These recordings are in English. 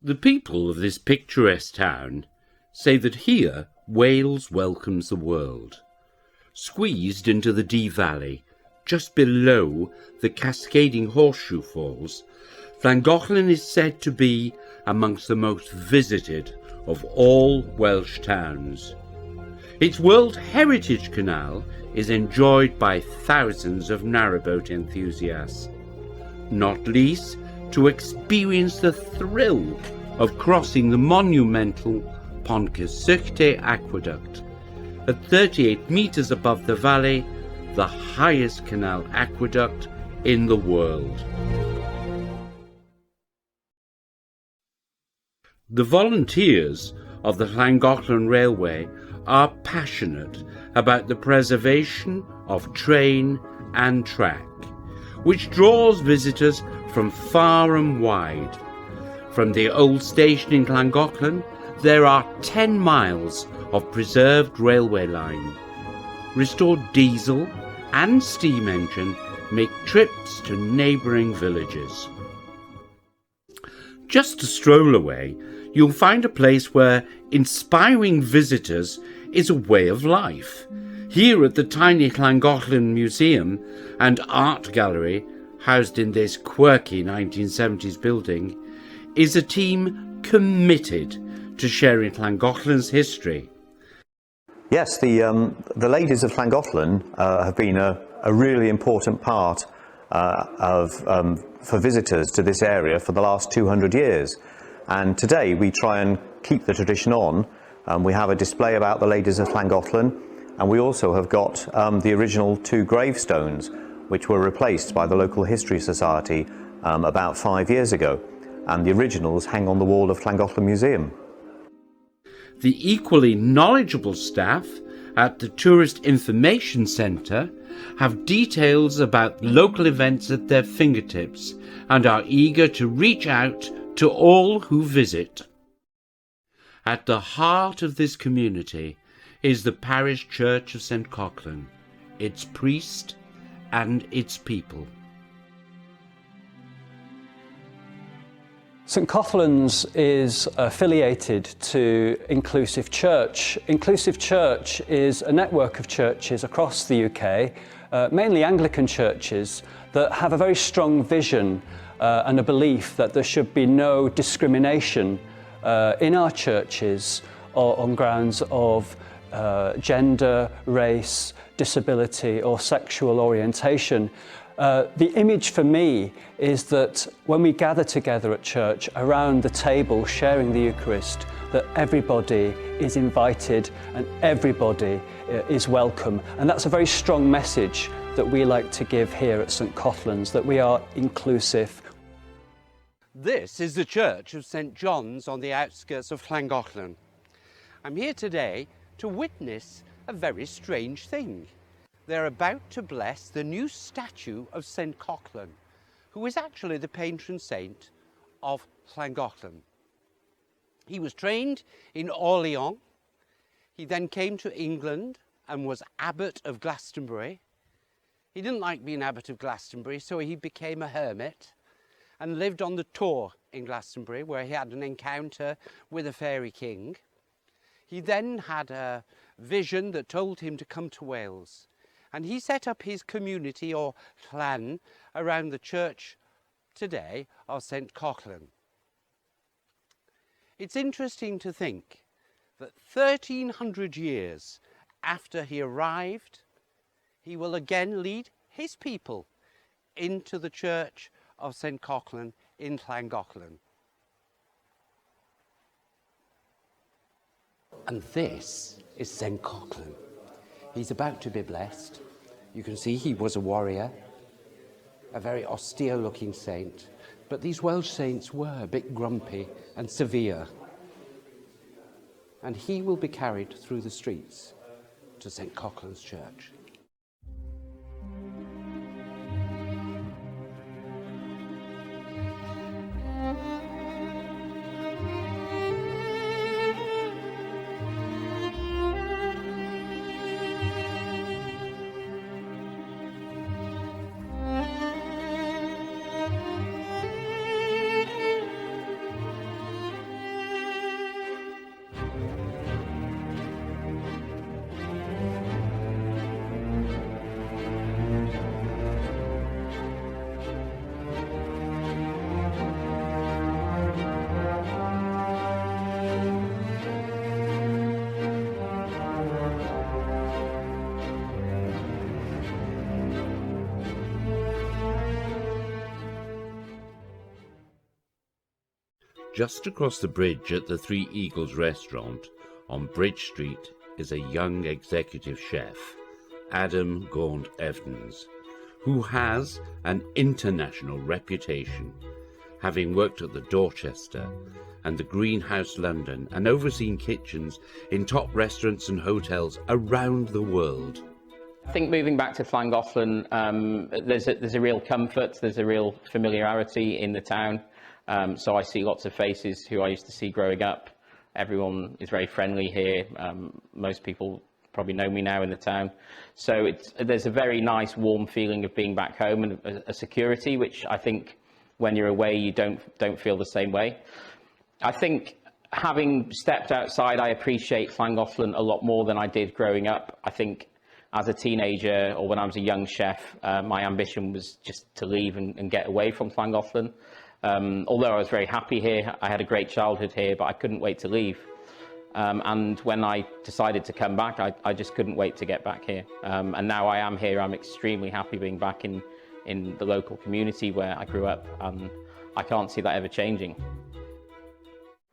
The people of this picturesque town say that here Wales welcomes the world. Squeezed into the Dee Valley, just below the cascading Horseshoe Falls, Llangollen is said to be amongst the most visited of all Welsh towns. Its World Heritage Canal is enjoyed by thousands of narrowboat enthusiasts, not least to experience the thrill of crossing the monumental Pontcysyllte Aqueduct. At 38 metres above the valley, the highest canal aqueduct in the world. The volunteers of the Llangollen Railway are passionate about the preservation of train and track, which draws visitors from far and wide. From the old station in Llangollen, there are 10 miles of preserved railway line. Restored diesel and steam engine make trips to neighbouring villages. Just a stroll away, you'll find a place where inspiring visitors is a way of life. Here at the tiny Llangollen Museum and Art Gallery, housed in this quirky 1970s building, is a team committed to sharing Llangollen's history. Yes, the ladies of Llangollen have been a really important part for visitors to this area for the last 200 years. And today we try and keep the tradition on. We have a display about the ladies of Llangollen, and we also have got the original 2 gravestones, which were replaced by the local history society about 5 years ago. And the originals hang on the wall of Llangollen Museum. The equally knowledgeable staff at the Tourist Information Centre have details about local events at their fingertips and are eager to reach out to all who visit. At the heart of this community is the parish church of St Collen, its priest and its people. St Collen's is affiliated to Inclusive Church. Inclusive Church is a network of churches across the UK, mainly Anglican churches, that have a very strong vision and a belief that there should be no discrimination in our churches on grounds of gender, race, disability or sexual orientation. The image for me is that when we gather together at church around the table sharing the Eucharist, that everybody is invited and everybody is welcome. And that's a very strong message that we like to give here at St Collen's, that we are inclusive. This is the church of St John's on the outskirts of Llangollen. I'm here today to witness a very strange thing. They're about to bless the new statue of St Collen, who is actually the patron saint of Llangollen. He was trained in Orleans. He then came to England and was abbot of Glastonbury. He didn't like being abbot of Glastonbury, so he became a hermit and lived on the Tor in Glastonbury, where he had an encounter with a fairy king. He then had a vision that told him to come to Wales. And he set up his community or clan around the church today of St Collen. It's interesting to think that 1300 years after he arrived, he will again lead his people into the church of St Collen in Llangollen. And this is St Collen. He's about to be blessed. You can see he was a warrior, a very austere looking saint, but these Welsh saints were a bit grumpy and severe. And he will be carried through the streets to St Collen's church. Just across the bridge at the Three Eagles restaurant on Bridge Street is a young executive chef, Adam Gaunt Evans, who has an international reputation, having worked at the Dorchester and the Greenhouse London and overseen kitchens in top restaurants and hotels around the world. I think moving back to Llangollen, there's a real comfort, there's a real familiarity in the town. So I see lots of faces who I used to see growing up. Everyone is very friendly here. Most people probably know me now in the town. So there's a very nice, warm feeling of being back home and a security, which I think when you're away, you don't feel the same way. I think having stepped outside, I appreciate Llangollen a lot more than I did growing up. I think as a teenager or when I was a young chef, my ambition was just to leave and get away from Llangollen. Although I was very happy here, I had a great childhood here, but I couldn't wait to leave. And when I decided to come back, I just couldn't wait to get back here. And now I am here. I'm extremely happy being back in the local community where I grew up, and I can't see that ever changing.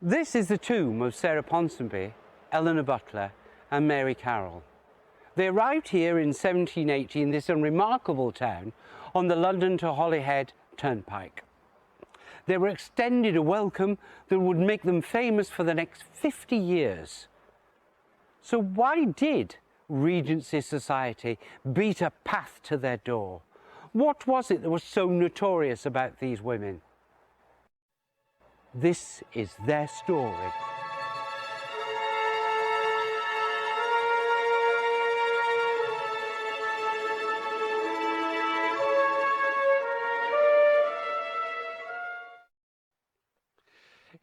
This is the tomb of Sarah Ponsonby, Eleanor Butler and Mary Carroll. They arrived here in 1780 in this unremarkable town on the London to Holyhead Turnpike. They were extended a welcome that would make them famous for the next 50 years. So why did Regency society beat a path to their door? What was it that was so notorious about these women? This is their story.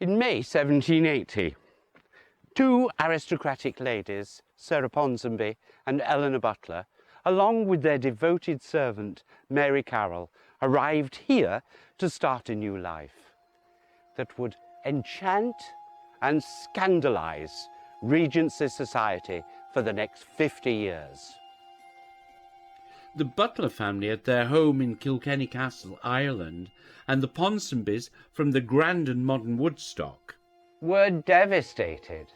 In May 1780, two aristocratic ladies, Sarah Ponsonby and Eleanor Butler, along with their devoted servant, Mary Carroll, arrived here to start a new life that would enchant and scandalise Regency society for the next 50 years. The Butler family at their home in Kilkenny Castle, Ireland, and the Ponsonbys from the grand and modern Woodstock were devastated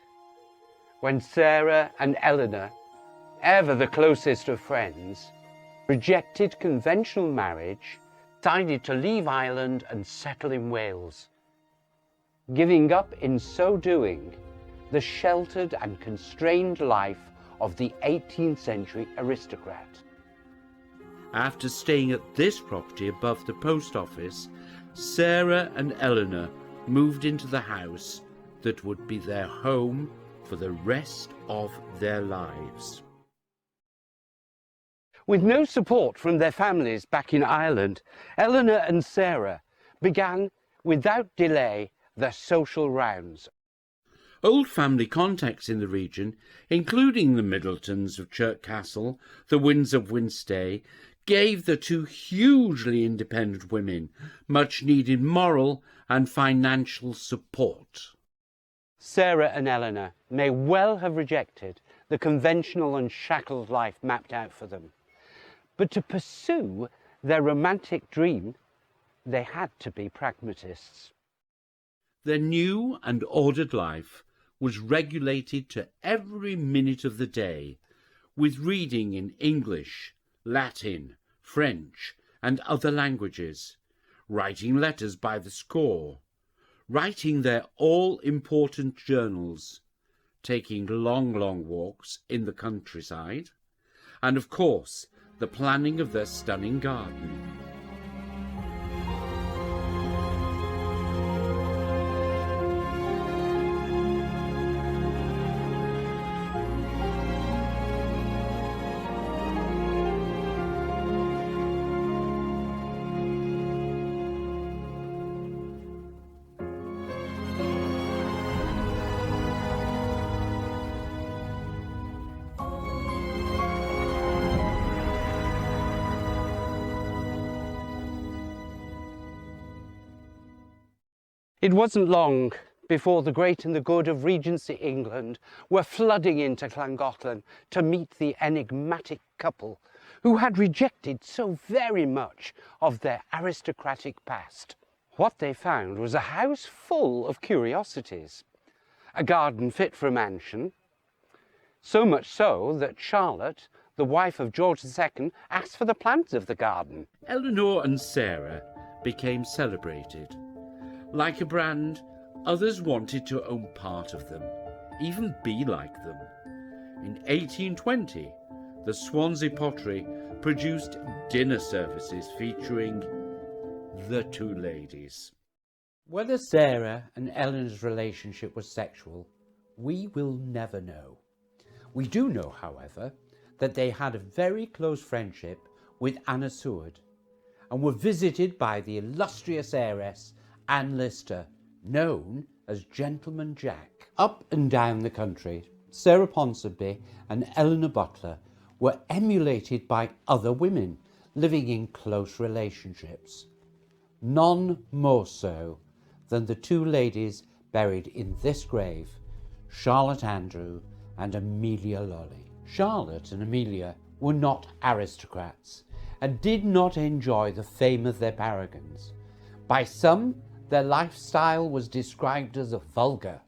when Sarah and Eleanor, ever the closest of friends, rejected conventional marriage, decided to leave Ireland and settle in Wales, giving up in so doing the sheltered and constrained life of the 18th century aristocrat. After staying at this property above the post office, Sarah and Eleanor moved into the house that would be their home for the rest of their lives. With no support from their families back in Ireland, Eleanor and Sarah began, without delay, their social rounds. Old family contacts in the region, including the Middletons of Chirk Castle, the Winds of Winstay, gave the two hugely independent women much needed moral and financial support. Sarah and Eleanor may well have rejected the conventional and shackled life mapped out for them, but to pursue their romantic dream, they had to be pragmatists. Their new and ordered life was regulated to every minute of the day, with reading in English, Latin, French, and other languages, writing letters by the score, writing their all-important journals, taking long walks in the countryside, and of course, the planning of their stunning garden. It wasn't long before the great and the good of Regency England were flooding into Llangollen to meet the enigmatic couple who had rejected so very much of their aristocratic past. What they found was a house full of curiosities, a garden fit for a mansion, so much so that Charlotte, the wife of George II, asked for the plans of the garden. Eleanor and Sarah became celebrated. Like a brand, others wanted to own part of them, even be like them. In 1820, the Swansea Pottery produced dinner services featuring the two ladies. Whether Sarah and Eleanor's relationship was sexual, we will never know. We do know, however, that they had a very close friendship with Anna Seward and were visited by the illustrious heiress Anne Lister, known as Gentleman Jack. Up and down the country, Sarah Ponsonby and Eleanor Butler were emulated by other women living in close relationships. None more so than the two ladies buried in this grave, Charlotte Andrew and Amelia Lolly. Charlotte and Amelia were not aristocrats and did not enjoy the fame of their paragons. By some, their lifestyle was described as vulgar.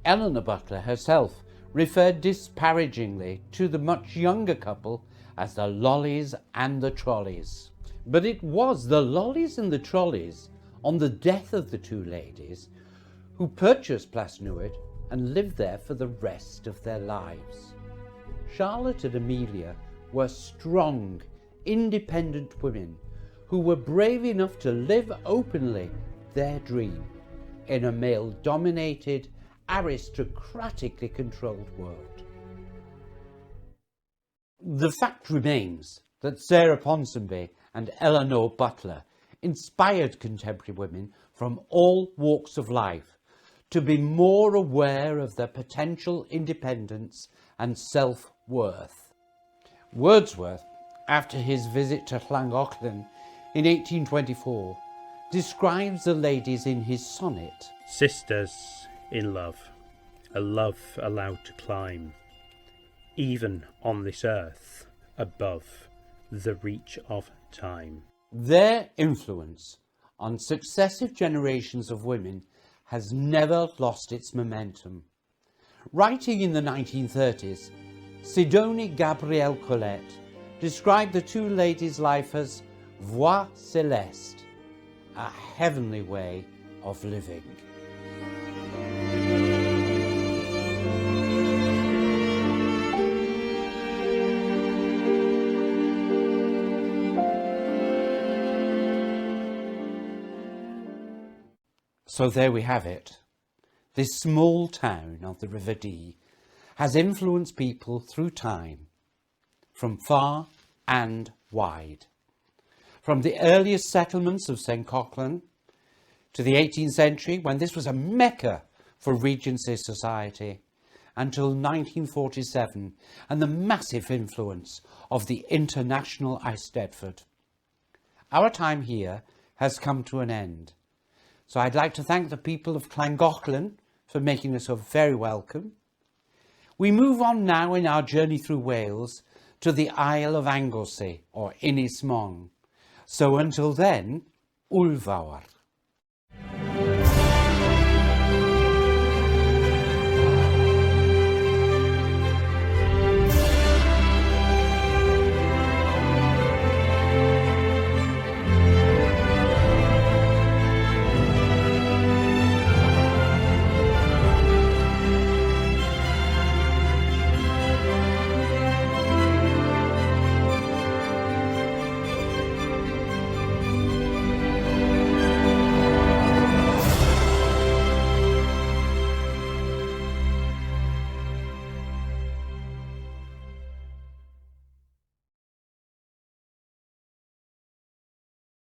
Eleanor Butler herself referred disparagingly to the much younger couple as the lollies and the trolleys. But it was the lollies and the trolleys, on the death of the two ladies, who purchased Plasnewid and lived there for the rest of their lives. Charlotte and Amelia were strong, independent women who were brave enough to live openly their dream in a male-dominated, aristocratically controlled world. The fact remains that Sarah Ponsonby and Eleanor Butler inspired contemporary women from all walks of life to be more aware of their potential independence and self-worth. Wordsworth, after his visit to Llangollen in 1824, describes the ladies in his sonnet. Sisters in love, a love allowed to climb, even on this earth, above the reach of time. Their influence on successive generations of women has never lost its momentum. Writing in the 1930s, Sidonie Gabrielle Colette described the two ladies' life as voie céleste, a heavenly way of living. So there we have it. This small town of the River Dee has influenced people through time, from far and wide. From the earliest settlements of St Collen to the 18th century, when this was a mecca for Regency society, until 1947 and the massive influence of the international Eisteddfod. Our time here has come to an end. So I'd like to thank the people of Llangollen for making us so very welcome. We move on now in our journey through Wales to the Isle of Anglesey or Ynys Môn. So until then, Ŵl fawr.